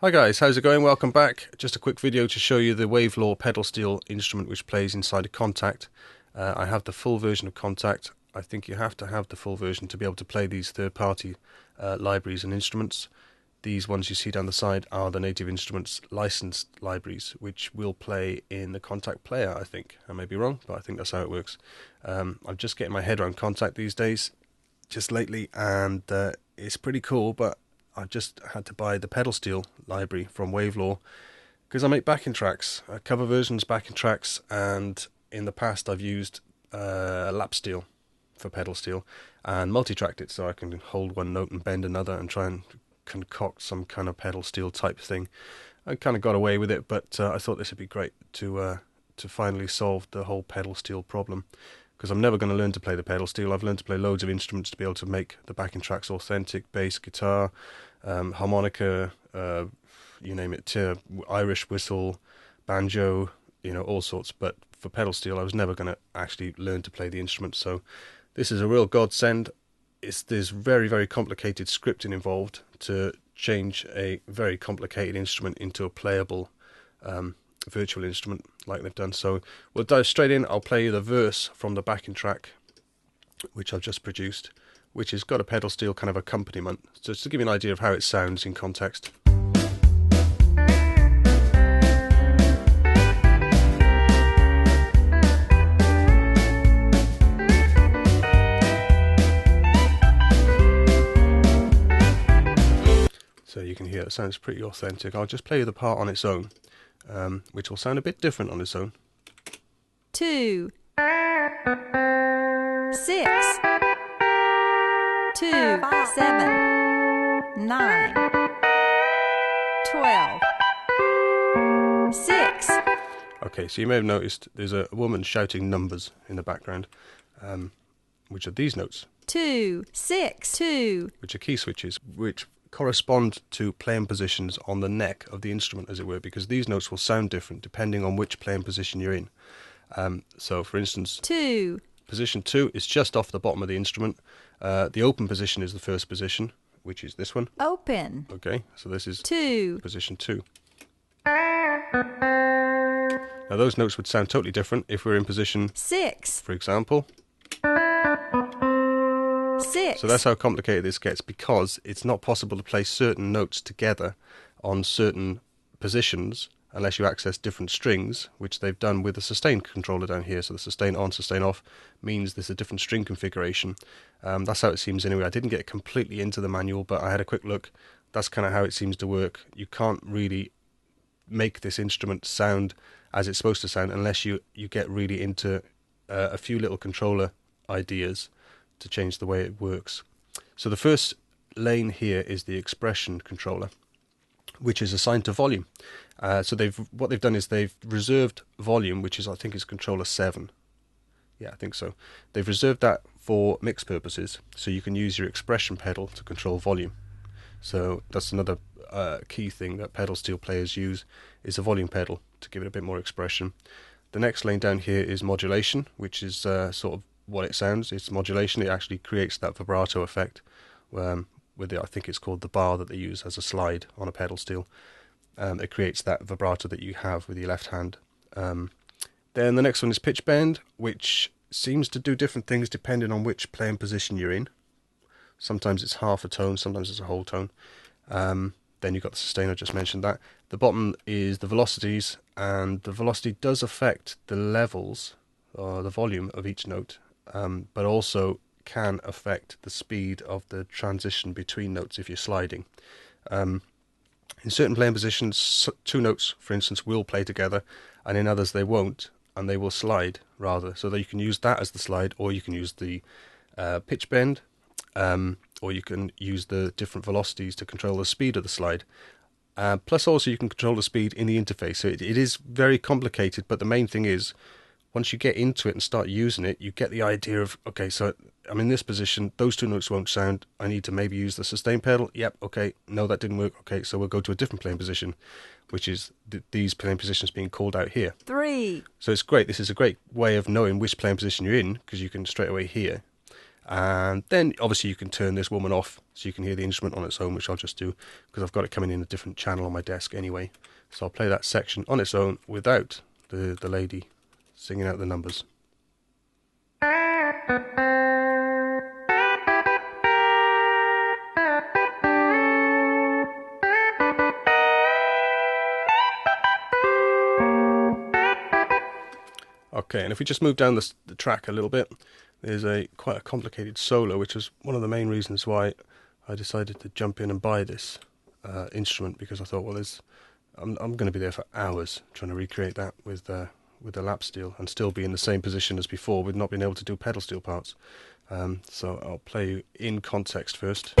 Hi guys, how's it going? Welcome back. Just a quick video to show you the Wavelaw pedal steel instrument which plays inside a Kontakt. I have the full version of Kontakt. I think you have to have the full version to be able to play these third-party libraries and instruments. These ones you see down the side are the Native Instruments licensed libraries, which will play in the Kontakt player, I think. I may be wrong, but I think that's how it works. I'm just getting my head around Kontakt these days, just lately, and it's pretty cool, but I just had to buy the pedal steel library from Wavelaw because I make backing tracks, cover versions, backing tracks, and in the past I've used lap steel for pedal steel and multi-tracked it so I can hold one note and bend another and try and concoct some kind of pedal steel type thing. I kind of got away with it, but I thought this would be great to finally solve the whole pedal steel problem. Because I'm never going to learn to play the pedal steel. I've learned to play loads of instruments to be able to make the backing tracks authentic: bass, guitar, harmonica, you name it, Irish whistle, banjo, all sorts. But for pedal steel, I was never going to actually learn to play the instrument. So this is a real godsend. There's very, very complicated scripting involved to change a very complicated instrument into a playable virtual instrument like they've done. So we'll dive straight in. I'll play you the verse from the backing track which I've just produced, which has got a pedal steel kind of accompaniment, just to give you an idea of how it sounds in context. So you can hear it sounds pretty authentic. I'll just play you the part on its own, which will sound a bit different on its own. 2, 6, 2, 7, 9, 12, 6. Okay, so you may have noticed there's a woman shouting numbers in the background, which are these notes. 2, 6, 2. Which are key switches, which correspond to playing positions on the neck of the instrument, as it were, because these notes will sound different depending on which playing position you're in. So, for instance, 2. Position 2 is just off the bottom of the instrument. The open position is the first position, which is this one. Open. Okay, so this is 2. position 2. Now those notes would sound totally different if we're in position 6. for example. 6. So that's how complicated this gets, because it's not possible to play certain notes together on certain positions unless you access different strings, which they've done with the sustain controller down here. So the sustain on, sustain off means there's a different string configuration. That's how it seems anyway. I didn't get completely into the manual, but I had a quick look. That's kind of how it seems to work. You can't really make this instrument sound as it's supposed to sound unless you get really into a few little controller ideas to change the way it works. So the first lane here is the expression controller, which is assigned to volume. So what they've done is they've reserved volume, which is, I think, is controller 7. Yeah, I think so. They've reserved that for mix purposes, so you can use your expression pedal to control volume. So that's another key thing that pedal steel players use, is a volume pedal to give it a bit more expression. The next lane down here is modulation, which is sort of what it sounds. It's modulation. It actually creates that vibrato effect with it. I think it's called the bar that they use as a slide on a pedal steel. It creates that vibrato that you have with your left hand. Then the next one is pitch bend, which seems to do different things depending on which playing position you're in. Sometimes it's half a tone, sometimes it's a whole tone. Then you've got the sustain, I just mentioned that. The bottom is the velocities, and the velocity does affect the levels or the volume of each note, but also can affect the speed of the transition between notes if you're sliding. In certain playing positions, two notes, for instance, will play together, and in others they won't, and they will slide rather. So that you can use that as the slide, or you can use the pitch bend, or you can use the different velocities to control the speed of the slide. Plus also you can control the speed in the interface. So it is very complicated, but the main thing is, once you get into it and start using it, you get the idea of, okay, so I'm in this position, those two notes won't sound, I need to maybe use the sustain pedal. Yep, okay, no, that didn't work. Okay, so we'll go to a different playing position, which is these playing positions being called out here. 3. So it's great. This is a great way of knowing which playing position you're in, because you can straight away hear. And then obviously you can turn this woman off so you can hear the instrument on its own, which I'll just do because I've got it coming in a different channel on my desk anyway. So I'll play that section on its own without the lady singing out the numbers. Okay, and if we just move down the track a little bit, there's quite a complicated solo, which was one of the main reasons why I decided to jump in and buy this instrument, because I thought, well, I'm going to be there for hours trying to recreate that with the lap steel and still be in the same position as before with not being able to do pedal steel parts. So I'll play you in context first.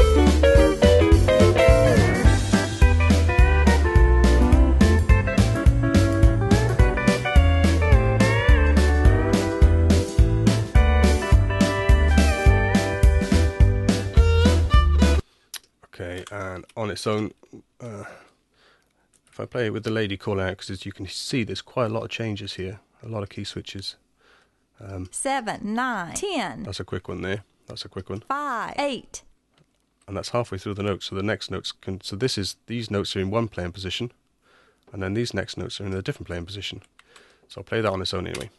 Okay, and on its own, if I play it with the lady calling out, because as you can see, there's quite a lot of changes here, a lot of key switches. 7, 9, 10. That's a quick one there. That's a quick one. 5, 8. And that's halfway through the notes. So the next notes can. So these notes are in one playing position, and then these next notes are in a different playing position. So I'll play that on its own anyway.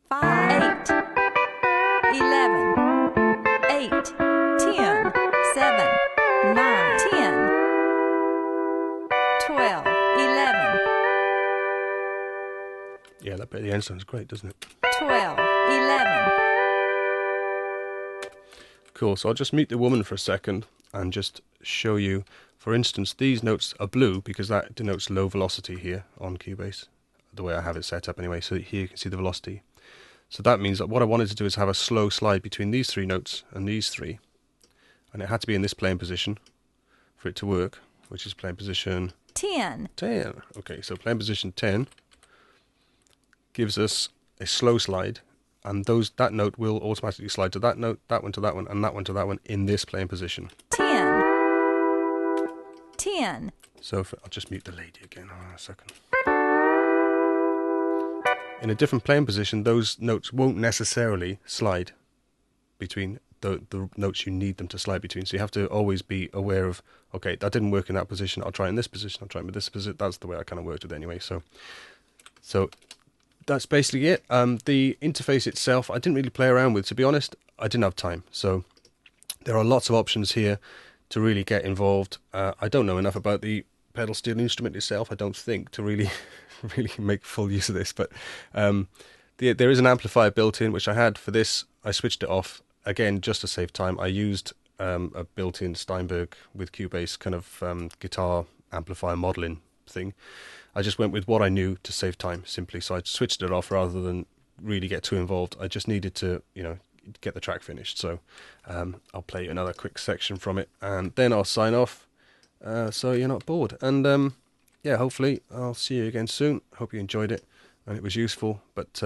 5, 8, 11, 8, 10, 7, 9, 10, 12, 11. Yeah, that bit at the end sounds great, doesn't it? 12, 11. Cool. So I'll just mute the woman for a second and just show you. For instance, these notes are blue because that denotes low velocity here on Cubase, the way I have it set up anyway. So here you can see the velocity. So that means that what I wanted to do is have a slow slide between these three notes and these three. And it had to be in this playing position for it to work, which is playing position 10. 10. Okay, so playing position 10 gives us a slow slide, and that note will automatically slide to that note, that one to that one, and that one to that one in this playing position. 10. 10. So I'll just mute the lady again. Hold on a second. In a different playing position, those notes won't necessarily slide between the notes you need them to slide between. So you have to always be aware of, okay, that didn't work in that position, I'll try in this position, I'll try with this position. That's the way I kind of worked it anyway. So that's basically it. The interface itself, I didn't really play around with, to be honest. I didn't have time. So there are lots of options here to really get involved. I don't know enough about the pedal steel instrument itself, I don't think, to really make full use of this. But there is an amplifier built in, which I had for this. I switched it off, again, just to save time. I used a built-in Steinberg with Cubase kind of guitar amplifier modeling thing. I just went with what I knew to save time, simply. So I switched it off rather than really get too involved. I just needed to, get the track finished. So I'll play another quick section from it, and then I'll sign off, so you're not bored. And yeah, hopefully I'll see you again soon. Hope you enjoyed it and it was useful. But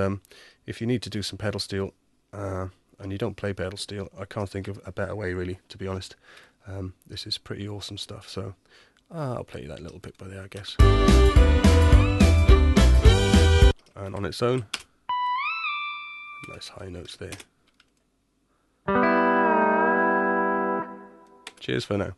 if you need to do some pedal steel and you don't play pedal steel, I can't think of a better way, really, to be honest. This is pretty awesome stuff. So I'll play you that little bit by there, I guess. And on its own, nice high notes there. Cheers for now.